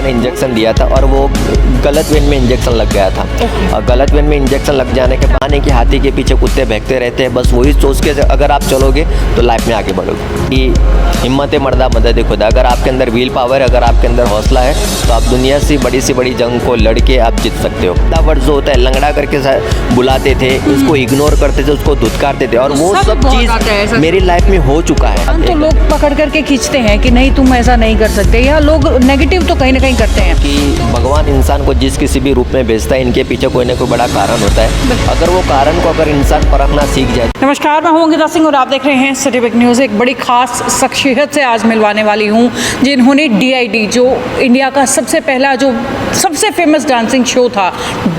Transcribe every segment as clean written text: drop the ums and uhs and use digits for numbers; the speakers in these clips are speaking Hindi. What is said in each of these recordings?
ने इंजेक्शन दिया था और वो गलत वेन में इंजेक्शन लग गया था। और गलत वेन में इंजेक्शन लग जाने के बहाने कि हाथी के पीछे कुत्ते भगते रहते हैं, बस वही सोच के अगर आप चलोगे तो लाइफ में आगे बढ़ोगे। कि हिम्मत मर्दा मदद खुदा, अगर आपके अंदर व्हील पावर है, अगर आपके अंदर हौसला है तो आप दुनिया से बड़ी जंग को लड़के आप जीत सकते हो। वर्ड जो होता है लंगड़ा करके बुलाते थे, उसको इग्नोर करते थे, उसको धुतकारते थे, और वो सब चीज़ मेरी लाइफ में हो चुका है। तो लोग पकड़ करके खींचते हैं कि नहीं तुम ऐसा नहीं कर सकते, या लोग नेगेटिव तो कहीं ना कहीं करते हैं कि भगवान इंसान को जिस किसी भी रूप में भेजता है, इनके पीछे कोई ना कोई बड़ा कारण होता है। अगर वो कारण को अगर इंसान परखना सीख जाए। नमस्कार, मैं हूं अंकिता सिंह और आप देख रहे हैं सिटी बिग न्यूज़। एक बड़ी खास शख्सियत से आज मिलवाने वाली हूं जिन्होंने DID, जो इंडिया का सबसे पहला जो सबसे फेमस डांसिंग शो था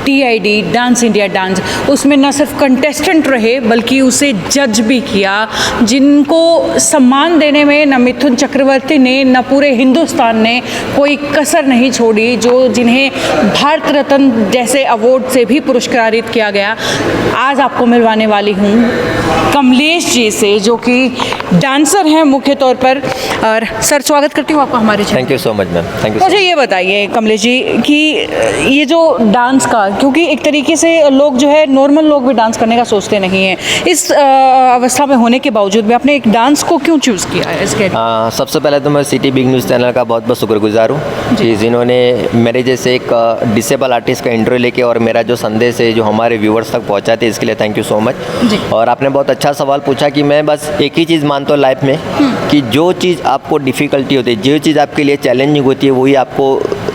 DID डांस इंडिया डांस, उसमें न सिर्फ कंटेस्टेंट रहे बल्कि उसे जज भी किया, जिनको सम्मान देने में न मिथुन चक्रवर्ती ने न पूरे हिंदुस्तान ने कोई कसर नहीं छोड़ी, जो जिन्हें भारत रत्न जैसे अवार्ड से भी पुरस्कारित किया गया। आज आपको मिलवाने वाली हूँ कमलेश जी से, जो कि डांसर हैं मुख्य तौर पर। और सर, स्वागत करती हूँ आपका हमारे channel. Thank you so much ma'am, thank you. मुझे ये बताइए कमलेश जी कि ये जो डांस का, क्योंकि एक तरीके से लोग जो है नॉर्मल लोग भी डांस करने का सोचते नहीं हैं, इस अवस्था में होने के बावजूद भी आपने एक डांस को क्यों चूज़ किया है इसके? सबसे पहले तो मैं सिटी बिग न्यूज़ चैनल का बहुत बहुत शुक्रगुजार हूँ कि जिन्होंने मेरे जैसे एक डिसेबल आर्टिस्ट का इंटरव्यू लेके और मेरा जो संदेश है जो हमारे व्यूवर्स तक पहुँचाते, इसके लिए थैंक यू सो मच। और आपने बहुत अच्छा सवाल पूछा कि मैं बस एक ही चीज़ मानता हूँ लाइफ में कि जो चीज़ आपको डिफ़िकल्टी होती है, जो चीज़ आपके लिए चैलेंजिंग होती है, वही आपको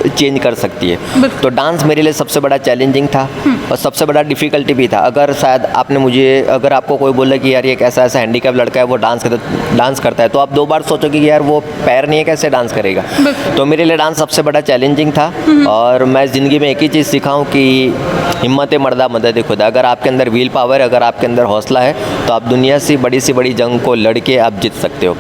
चेंज कर सकती है। तो डांस मेरे लिए सबसे बड़ा चैलेंजिंग था और सबसे बड़ा डिफ़िकल्टी भी था। अगर शायद आपने मुझे, अगर आपको कोई बोला कि यार ये ऐसा हैंडीकैप लड़का है वो डांस करता है, तो आप 2 बार सोचोगे कि यार वो पैर नहीं है, कैसे डांस करेगा। तो मेरे लिए डांस सबसे बड़ा चैलेंजिंग था। और मैं ज़िंदगी में एक ही चीज़ सीखा हूँ कि हिम्मत मर्दा मदद खुदा, अगर आपके अंदर व्हील पावर है, अगर आपके अंदर हौसला है तो आप दुनिया से बड़ी जंग को लड़के आप जीत सकते हो।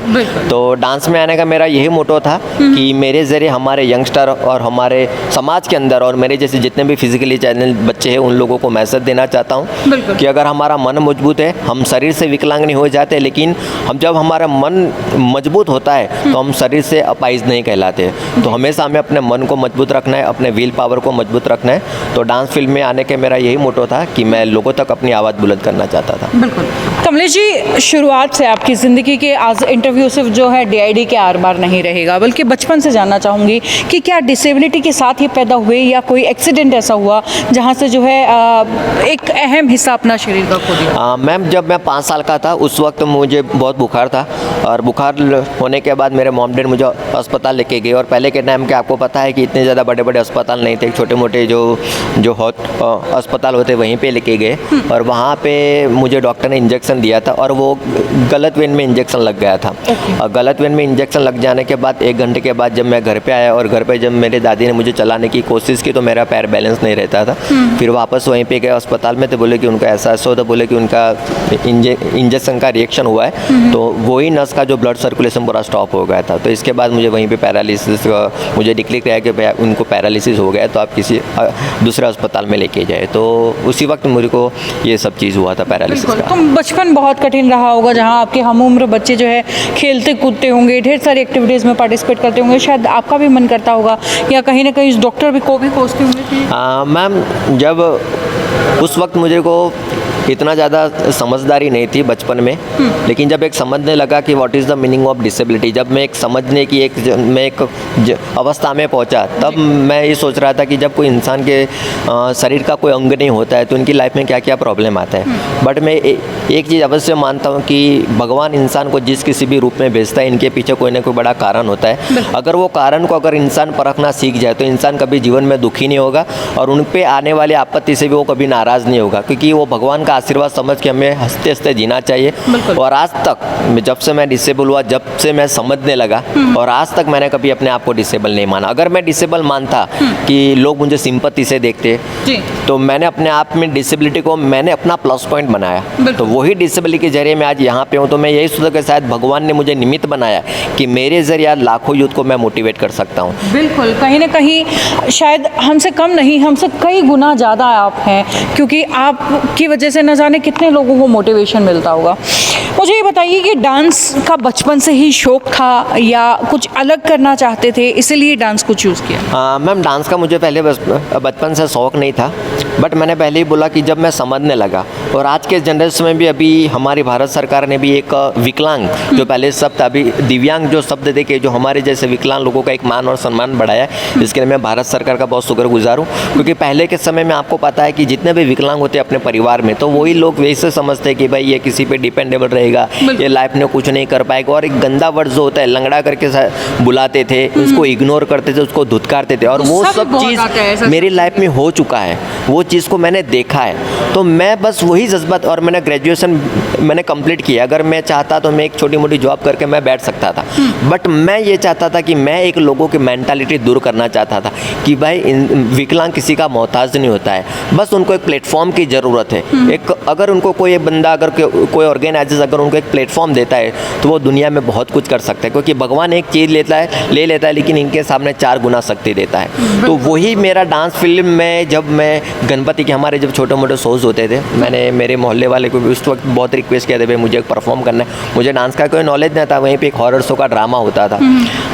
तो डांस में आने का मेरा यही मोटो था कि मेरे ज़रिए हमारे यंगस्टर और हमारे समाज के अंदर और मेरे जैसे जितने भी फिजिकली चैलेंज बच्चे हैं उन लोगों को मैसेज देना चाहता हूँ कि अगर हमारा मन मजबूत है, हम शरीर से विकलांग नहीं हो जाते, लेकिन जब हमारा मन मजबूत होता है तो हम शरीर से अपाहिज नहीं कहलाते। तो हमेशा हमें अपने मन को मजबूत रखना है, अपने व्हील पावर को मजबूत रखना है। तो डांस फील्ड में आने के मेरा यही मोटो था कि मैं लोगों तक अपनी आवाज़ बुलंद करना चाहता था। बिल्कुल। कमलेश जी, शुरुआत से आपकी ज़िंदगी के आज इंटरव्यू सिर्फ जो है DID के आर बार नहीं रहेगा, बल्कि बचपन से जानना चाहूँगी कि क्या डिसेबिलिटी के साथ ही पैदा हुए या कोई एक्सीडेंट ऐसा हुआ जहाँ से जो है एक अहम हिस्सा अपना शरीर का खो दिया? मैम, जब मैं 5 साल का था उस वक्त मुझे बहुत बुखार था, और बुखार होने के बाद मेरे मॉम डैड मुझे अस्पताल लेके गए। और पहले के टाइम के आपको पता है कि इतने ज़्यादा बड़े अस्पताल नहीं थे, छोटे मोटे जो अस्पताल होते वहीं पे लेके गए। और वहाँ पे मुझे डॉक्टर ने इंजेक्शन दिया था और वो गलत वेन में इंजेक्शन लग गया था। और गलत वेन में इंजेक्शन लग जाने के बाद 1 घंटे के बाद जब मैं घर पे आया और घर पे जब मेरे दादी ने मुझे चलाने की कोशिश की तो मेरा पैर बैलेंस नहीं रहता था। फिर वापस वहीं पे गए अस्पताल में, तो बोले कि उनका ऐसा हो, तो बोले कि उनका इंजेक्शन का रिएक्शन हुआ है, तो वही नस का जो ब्लड सर्कुलेशन पूरा स्टॉप हो गया था। तो इसके बाद मुझे वहीं पे पैरालिसिस मुझे डिक्लेयर किया कि उनको पैरालिसिस हो गया, तो आप किसी दूसरे अस्पताल में लेके जाए। तो उसी वक्त मुझे को ये सब चीज़ हुआ था, पैरालिसिस का। तो बचपन बहुत कठिन रहा होगा, जहाँ आपके हम उम्र बच्चे जो है खेलते कूदते होंगे, ढेर सारी एक्टिविटीज़ में पार्टिसिपेट करते होंगे, शायद आपका भी मन करता होगा या कहीं ना कहीं डॉक्टर भी को भी कोसते होंगे। मैम, जब उस वक्त मुझे को इतना ज़्यादा समझदारी नहीं थी बचपन में, लेकिन जब एक समझने लगा कि what is the meaning of disability, जब मैं एक समझने की मैं एक अवस्था में पहुंचा, तब मैं ये सोच रहा था कि जब कोई इंसान के शरीर का कोई अंग नहीं होता है तो उनकी लाइफ में क्या क्या प्रॉब्लम आता है। बट मैं एक चीज़ अवश्य मानता हूँ कि भगवान इंसान को जिस किसी भी रूप में भेजता है, इनके पीछे कोई ना कोई बड़ा कारण होता है। अगर वो कारण को अगर इंसान परखना सीख जाए तो इंसान कभी जीवन में दुखी नहीं होगा और उन पर आने वाली आपत्ति से भी वो कभी नाराज़ नहीं होगा, क्योंकि वो भगवान का आशीर्वाद समझ के हमें हंसते हंसते जीना चाहिए। और आज तक जब से मैं डिसेबल हुआ, जब से मैं समझने लगा, और आज तक मैंने कभी अपने आप को डिसेबल नहीं माना। अगर मैं डिसेबल मानता कि लोग मुझे सिंपैथी से देखते, तो मैंने अपने आप में डिसेबिलिटी को मैंने अपना प्लस पॉइंट बनाया। तो वही डिसेबिलिटी के जरिए मैं आज यहाँ पे हूँ। तो मैं यही सोचा कि शायद भगवान ने मुझे निमित्त बनाया कि मेरे जरिए लाखों यूथ को मैं मोटिवेट कर सकता हूँ। बिल्कुल, कहीं ना कहीं शायद हमसे कम नहीं, हमसे कई गुना ज़्यादा आप हैं, क्योंकि आपकी वजह से से न जाने कितने लोगों को मोटिवेशन मिलता होगा। मुझे ये बताइए कि डांस का बचपन से ही शौक था या कुछ अलग करना चाहते थे, इसीलिए डांस को चूज़ किया? मैम, डांस का मुझे पहले बचपन से शौक़ नहीं था, बट मैंने पहले ही बोला कि जब मैं समझने लगा, और आज के जनरेशन में भी अभी हमारी भारत सरकार ने भी एक विकलांग, जो पहले शब्द था, अभी दिव्यांग जो शब्द दे के जो हमारे जैसे विकलांग लोगों का एक मान और सम्मान बढ़ाया है, इसके लिए मैं भारत सरकार का बहुत शुक्रगुजार हूँ। क्योंकि पहले के समय में आपको पता है कि जितने भी विकलांग होते हैं अपने परिवार में, तो वही लोग वैसे समझते हैं कि भाई ये किसी पे डिपेंडेबल रहेगा, ये लाइफ में कुछ नहीं कर पाएगा, और एक गंदा वर्ड जो होता है लंगड़ा करके बुलाते थे, उसको इग्नोर करते थे, उसको धुतकारते थे, और वो सब चीज़ मेरी लाइफ में हो चुका है, वो चीज़ को मैंने देखा है। तो मैं बस वही जज्बात, और मैंने ग्रेजुएशन मैंने कंप्लीट किया। अगर मैं चाहता तो मैं एक छोटी मोटी जॉब करके मैं बैठ सकता था, बट मैं ये चाहता था कि मैं एक लोगों की मेंटालिटी दूर करना चाहता था कि भाई विकलांग किसी का मोहताज नहीं होता है, बस उनको एक प्लेटफॉर्म की ज़रूरत है। एक अगर उनको कोई बंदा, अगर कोई ऑर्गेनाइजेशन अगर उनको एक प्लेटफॉर्म देता है तो वो दुनिया में बहुत कुछ कर सकता है, क्योंकि भगवान एक चीज़ ले लेता है लेकिन इनके सामने 4 गुना शक्ति देता है। तो वही मेरा डांस फिल्म में, जब मैं गणपति के हमारे जब छोटे मोटे शोज़ होते थे, मैंने मेरे मोहल्ले वाले को भी उस वक्त बहुत रिक्वेस्ट किया था, भाई मुझे परफॉर्म करना है। मुझे डांस का कोई नॉलेज नहीं था, वहीं पे एक हॉरर शो का ड्रामा होता था,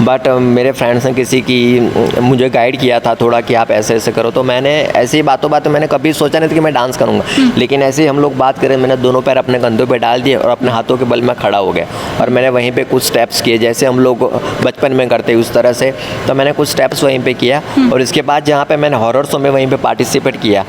बट मेरे फ्रेंड्स ने किसी की मुझे गाइड किया था थोड़ा कि आप ऐसे ऐसे करो। तो मैंने ऐसी बातों मैंने कभी सोचा नहीं था कि मैं डांस करूँगा, लेकिन ऐसे ही हम लोग बात करें, मैंने दोनों पैर अपने कंधों पर डाल दिए और अपने हाथों के बल में खड़ा हो गया, और मैंने वहीं पे कुछ स्टेप्स किए जैसे हम लोग बचपन में करते उस तरह से। तो मैंने कुछ स्टेप्स वहीं पे किया, और इसके बाद जहाँ पे मैंने हॉरर शो में वहीं पे पार्टिसिपेट किया,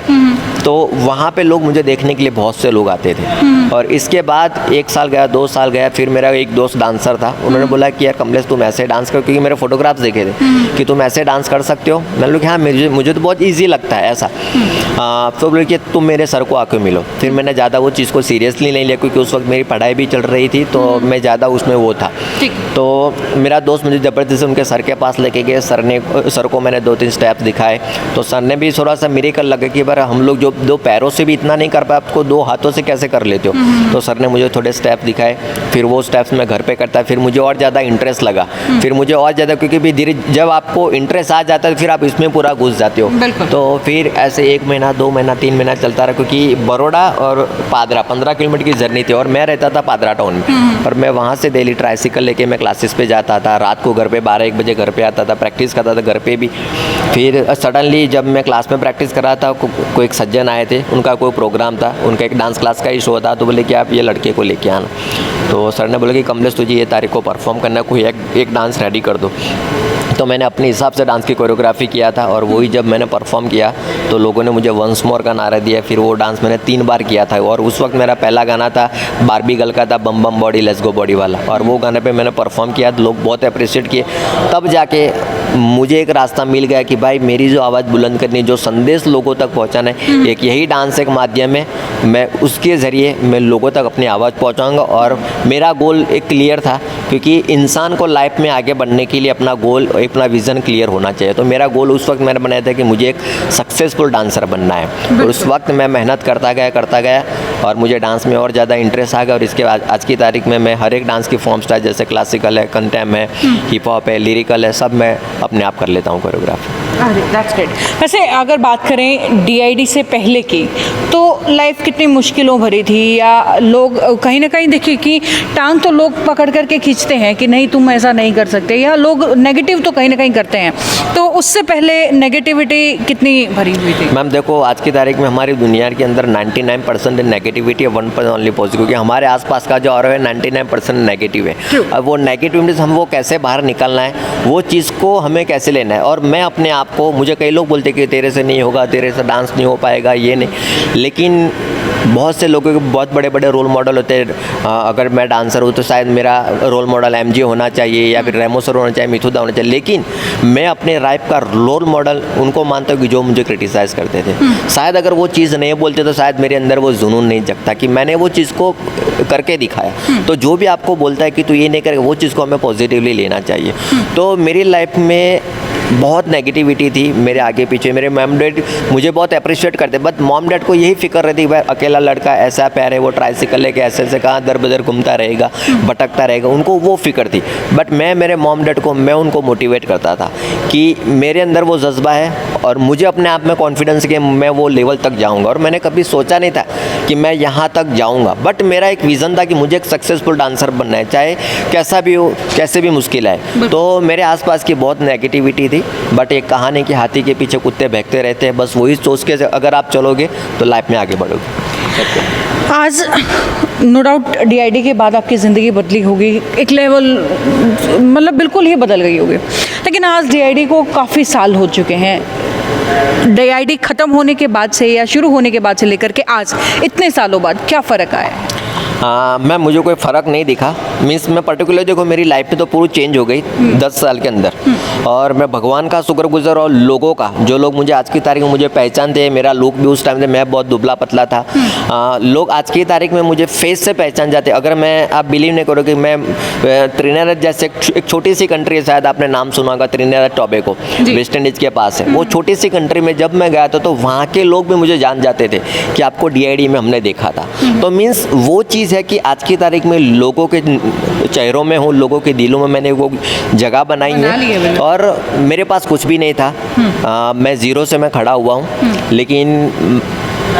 तो वहाँ पे लोग मुझे देखने के लिए बहुत से लोग आते थे। और इसके बाद 1 साल गया, 2 साल गया, फिर मेरा एक दोस्त डांसर था, उन्होंने बोला कि यार कमलेश तुम ऐसे डांस करो, क्योंकि मेरे फोटोग्राफ्स देखे थे कि तुम ऐसे डांस कर सकते हो। मैंने बोला कि हाँ, मुझे तो बहुत ईजी लगता है ऐसा। तो बोले कि तुम मेरे सर को आके मिलो। फिर मैंने ज़्यादा वो चीज़ को सीरियसली नहीं लिया, क्योंकि उस वक्त मेरी पढ़ाई भी चल रही थी, तो मैं ज़्यादा उसमें वो था। तो मेरा दोस्त मुझे ज़बरदस्ती उनके सर के पास लेके गए, सर को मैंने 2-3 स्टेप्स दिखाए, तो सर ने भी थोड़ा सा मिरेकल लगा कि बार हम लोग जो 2 पैरों से भी इतना नहीं कर पाए, आपको 2 हाथों से कैसे कर लेते हो। तो सर ने मुझे थोड़े स्टेप दिखाए, फिर वो स्टेप्स मैं घर पे करता, फिर मुझे और ज़्यादा इंटरेस्ट लगा, फिर मुझे और ज़्यादा, क्योंकि भी धीरे जब आपको इंटरेस्ट आ जाता है फिर आप इसमें पूरा घुस जाते हो। तो फिर ऐसे 1 महीना, 2 महीना, 3 महीना चलता रहा, क्योंकि बड़ौदा और पादरा 15 किलोमीटर की जर्नी थी, और मैं रहता था पादरा टाउन में, और मैं वहाँ से डेली ट्राइसिकल लेके मैं क्लासेस पे जाता था, रात को घर पे 12-1 बजे घर पे आता था, प्रैक्टिस करता था घर पे भी। फिर सडनली जब मैं क्लास में प्रैक्टिस कर रहा था, कोई एक सज्जन आए थे, उनका कोई प्रोग्राम था, उनका एक डांस क्लास का ही शो था, तो बोले कि आप ये लड़के को लेके आना। तो सर ने बोला कि कमलेश तुझे ये तारीख को परफॉर्म करना, कोई एक डांस रेडी कर दो। तो मैंने अपने हिसाब से डांस की कोरियोग्राफी किया था, और वही जब मैंने परफॉर्म किया तो लोगों ने मुझे वंस मोर का नारा दिया। फिर वो डांस मैंने 3 बार किया था, और उस वक्त मेरा पहला गाना था बारबी गर्ल का था, बम बम बॉडी लेट्स गो बॉडी वाला, और वो गाने पे मैंने परफॉर्म किया, तो लोग बहुत अप्रिशिएट किए। तब जाके मुझे एक रास्ता मिल गया कि भाई मेरी जो आवाज़ बुलंद करनी, जो संदेश लोगों तक पहुँचाना है, एक यही डांस एक माध्यम है, मैं उसके ज़रिए मैं लोगों तक अपनी आवाज़ पहुँचाऊँगा। और मेरा गोल एक क्लियर था, क्योंकि इंसान को लाइफ में आगे बढ़ने के लिए अपना गोल, अपना विज़न क्लियर होना चाहिए। तो मेरा गोल उस वक्त मैंने बनाया था कि मुझे एक सक्सेसफुल डांसर बनना है, और उस वक्त मैं मेहनत करता गया, और मुझे डांस में और ज़्यादा इंटरेस्ट आ गया। और इसके बाद आज की तारीख में मैं हर एक डांस की फॉर्म स्टाइल, जैसे क्लासिकल है, कंटेम है, हिप हॉप है, लिरिकल है, सब मैं अपने आप कर लेता हूँ कोरियोग्राफी। अरे दैट्स ग्रेट। वैसे अगर बात करें DID से पहले की, तो लाइफ कितनी मुश्किलों भरी थी, या लोग कहीं ना कहीं देखिए कि टांग तो लोग पकड़ करके खींचते हैं कि नहीं तुम ऐसा नहीं कर सकते, या लोग नेगेटिव तो कहीं ना कहीं करते हैं, तो उससे पहले नेगेटिविटी कितनी भरी हुई थी? मैम देखो, आज की तारीख में हमारी दुनिया के अंदर 99% नेगेटिविटी है, 1% ओनली पॉजिटिव, क्योंकि हमारे आसपास का जो और है 99% नेगेटिव है। अब वो नेगेटिविटी हम वो कैसे बाहर निकलना है, वो चीज़ को हमें कैसे लेना है। और मैं अपने आप को, मुझे कई लोग बोलते कि तेरे से नहीं होगा, तेरे से डांस नहीं हो पाएगा, ये नहीं, लेकिन बहुत से लोगों के बहुत बड़े बड़े रोल मॉडल होते हैं। अगर मैं डांसर हूँ तो शायद मेरा रोल मॉडल MJ होना चाहिए, या फिर रेमो सर होना चाहिए, मिथुदा होना चाहिए, लेकिन मैं अपने लाइफ का रोल मॉडल उनको मानता हूँ कि जो मुझे क्रिटिसाइज़ करते थे। शायद अगर वो चीज़ नहीं बोलते तो शायद मेरे अंदर वो जुनून नहीं जगता कि मैंने वो चीज़ को करके दिखाया। तो जो भी आपको बोलता है कि तू ये नहीं करेगा, वो चीज़ को हमें पॉजिटिवली लेना चाहिए। तो मेरी लाइफ में बहुत नेगेटिविटी थी मेरे आगे पीछे। मेरे मॉम डैड मुझे बहुत अप्रिशिएट करते, बट मॉम डैड को यही फिक्र रहती है भाई अकेला लड़का, ऐसा पैर है, वो ट्राइसिकल लेके ऐसे ऐसे कहाँ दर बदर घूमता रहेगा, भटकता रहेगा, उनको वो फिक्र थी। बट मैं मेरे मॉम डैड को मैं उनको मोटिवेट करता था कि मेरे अंदर वो जज्बा है और मुझे अपने आप में कॉन्फिडेंस कि मैं वो लेवल तक जाऊंगा। और मैंने कभी सोचा नहीं था कि मैं यहाँ तक जाऊंगा, बट मेरा एक विज़न था कि मुझे एक सक्सेसफुल डांसर बनना है, चाहे कैसा भी हो, कैसे भी मुश्किल है। तो मेरे आसपास की बहुत नेगेटिविटी थी, बट एक कहानी कि हाथी के पीछे कुत्ते भौंकते रहते हैं, बस वही सोच के अगर आप चलोगे तो लाइफ में आगे बढ़ोगे। आज नो डाउट DID के बाद आपकी ज़िंदगी बदली होगी, एक लेवल मतलब बिल्कुल ही बदल गई होगी। लेकिन आज DID को काफ़ी साल हो चुके हैं। DID ख़त्म होने के बाद से या शुरू होने के बाद से लेकर के आज इतने सालों बाद क्या फ़र्क आया है? मैं मुझे कोई फ़र्क नहीं दिखा। मीन्स मैं पर्टिकुलर देखो मेरी लाइफ में तो पूरी चेंज हो गई 10 साल के अंदर। और मैं भगवान का शुक्रगुजार और लोगों का, जो लोग मुझे आज की तारीख में मुझे पहचानते हैं, मेरा लुक भी उस टाइम से मैं बहुत दुबला पतला था, लोग आज की तारीख में मुझे फेस से पहचान जाते। अगर मैं, आप बिलीव नहीं करोगे, मैं त्रिनिदाद जैसे एक छोटी सी कंट्री है, शायद आपने नाम सुना होगा, त्रिनिदाद टोबैगो, वेस्ट इंडीज़ के पास है। वो छोटी सी कंट्री में जब मैं गया था तो वहाँ के लोग भी मुझे जान जाते थे कि आपको DID में हमने देखा था। तो मीन्स वो चीज़ है कि आज की तारीख में लोगों के चेहरों में हूँ, लोगों के दिलों में मैंने वो जगह बनाई है। और मेरे पास कुछ भी नहीं था, मैं ज़ीरो से मैं खड़ा हुआ हूँ। लेकिन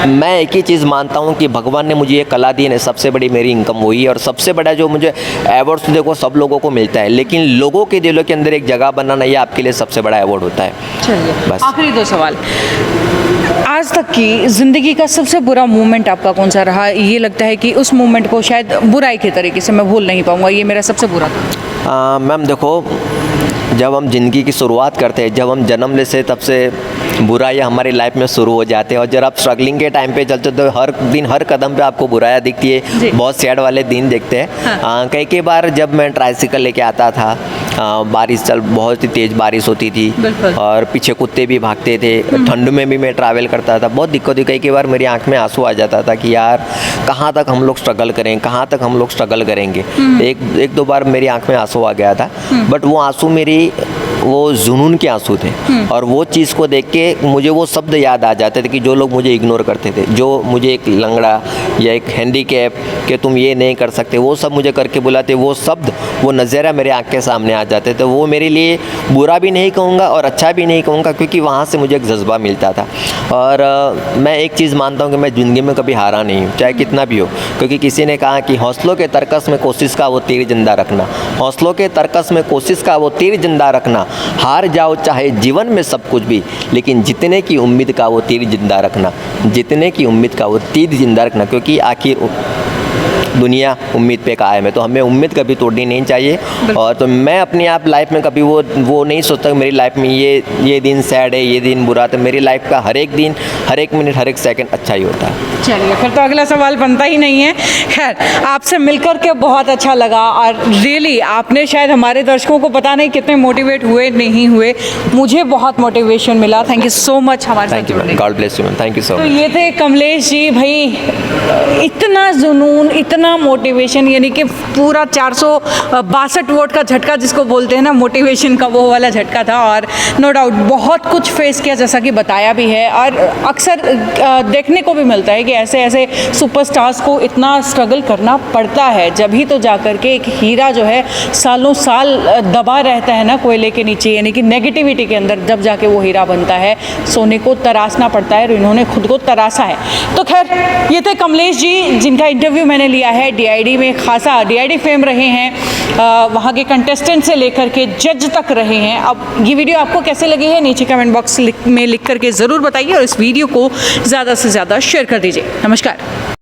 मैं एक ही चीज़ मानता हूँ कि भगवान ने मुझे ये कला दी है, सबसे बड़ी मेरी इनकम वही है। और सबसे बड़ा जो मुझे अवार्ड्स देखो सब लोगों को मिलता है, लेकिन लोगों के दिलों के अंदर एक जगह बनाना ये आपके लिए सबसे बड़ा अवार्ड होता है। चलिए, बस आखिरी 2 सवाल। आज तक की ज़िंदगी का सबसे बुरा मोमेंट आपका कौन सा रहा? ये लगता है कि उस मोमेंट को शायद बुराई के तरीके से मैं भूल नहीं पाऊँगा, ये मेरा सबसे बुरा था। मैम देखो, जब हम ज़िंदगी की शुरुआत करते हैं, जब हम जन्म लेते हैं, तब से बुराइयाँ हमारी लाइफ में शुरू हो जाते हैं। और जब आप स्ट्रगलिंग के टाइम पे चलते हो तो हर दिन हर कदम पे आपको बुराइयाँ दिखती है, बहुत सैड वाले दिन दिखते हैं। हाँ। कई बार जब मैं ट्राइसिकल लेके आता था, बारिश बहुत ही तेज़ बारिश होती थी और पीछे कुत्ते भी भागते थे, ठंड में भी मैं ट्रैवल करता था, बहुत दिक्कत हुई। कई बार मेरी आंख में आंसू आ जाता था कि यार कहाँ तक हम लोग स्ट्रगल करें, कहाँ तक हम लोग स्ट्रगल करेंगे। एक दो बार मेरी आंख में आंसू आ गया था, बट वो आंसू मेरी वो जुनून के आंसू थे। और वो चीज़ को देख के मुझे वो शब्द याद आ जाते थे कि जो लोग मुझे इग्नोर करते थे, जो मुझे एक लंगड़ा या एक हैंडीकैप कि तुम ये नहीं कर सकते, वो सब मुझे करके बुलाते, वो शब्द, वो नज़ारा मेरे आँख के सामने आ जाते थे। वो मेरे लिए बुरा भी नहीं कहूँगा और अच्छा भी नहीं कहूँगा, क्योंकि वहाँ से मुझे एक जज्बा मिलता था। और मैं एक चीज़ मानता हूँ कि मैं ज़िंदगी में कभी हारा नहीं हूँ, चाहे कितना भी हो। क्योंकि किसी ने कहा कि हौसलों के तरकस में कोशिश का वो तीर जिंदा रखना, हौसलों के तरकस में कोशिश का वो तीर जिंदा रखना, हार जाओ चाहे जीवन में सब कुछ भी, लेकिन जीतने की उम्मीद का वो तीर जिंदा रखना, जीतने की उम्मीद का वो तीर जिंदा रखना। क्योंकि आखिर दुनिया उम्मीद पे कायम है, तो हमें उम्मीद कभी तोड़नी नहीं चाहिए। और तो मैं अपनी आप लाइफ में कभी वो नहीं सोचता कि मेरी लाइफ में ये दिन सैड है, ये दिन बुरा। तो मेरी लाइफ का हर एक दिन, हर एक मिनट, हर एक सेकंड अच्छा ही होता है। चलिए, फिर तो अगला सवाल बनता ही नहीं है। खैर, आपसे मिलकर के बहुत अच्छा लगा और रियली आपने शायद हमारे दर्शकों को पता नहीं कितने मोटिवेट हुए नहीं हुए, मुझे बहुत मोटिवेशन मिला। थैंक यू सो मच हमारे साथ जुड़ने। God bless you ma'am, thank you so much. तो ये थे कमलेश जी। भाई इतना जुनून, इतना मोटिवेशन, यानी कि पूरा 462 वोट का झटका जिसको बोलते हैं ना मोटिवेशन का, वो वाला झटका था। और नो डाउट बहुत कुछ फेस किया, जैसा कि बताया भी है। और अक्सर देखने को भी मिलता है कि ऐसे ऐसे सुपरस्टार्स को इतना स्ट्रगल करना पड़ता है, जब ही तो जाकर के एक हीरा जो है सालों साल दबा रहता है ना कोयले के नीचे, यानी कि नेगेटिविटी के अंदर, जब जाके वो हीरा बनता है। सोने को तराशना पड़ता है और इन्होंने खुद को तराशा है। तो खैर, ये थे कमलेश जी जिनका इंटरव्यू मैंने लिया है। DID में खासा DID फेम रहे हैं, वहाँ के कंटेस्टेंट से लेकर के जज तक रहे हैं। अब ये वीडियो आपको कैसे लगी है नीचे कमेंट बॉक्स में लिख करके ज़रूर बताइए और इस वीडियो को ज़्यादा से ज़्यादा शेयर कर दीजिए। नमस्कार।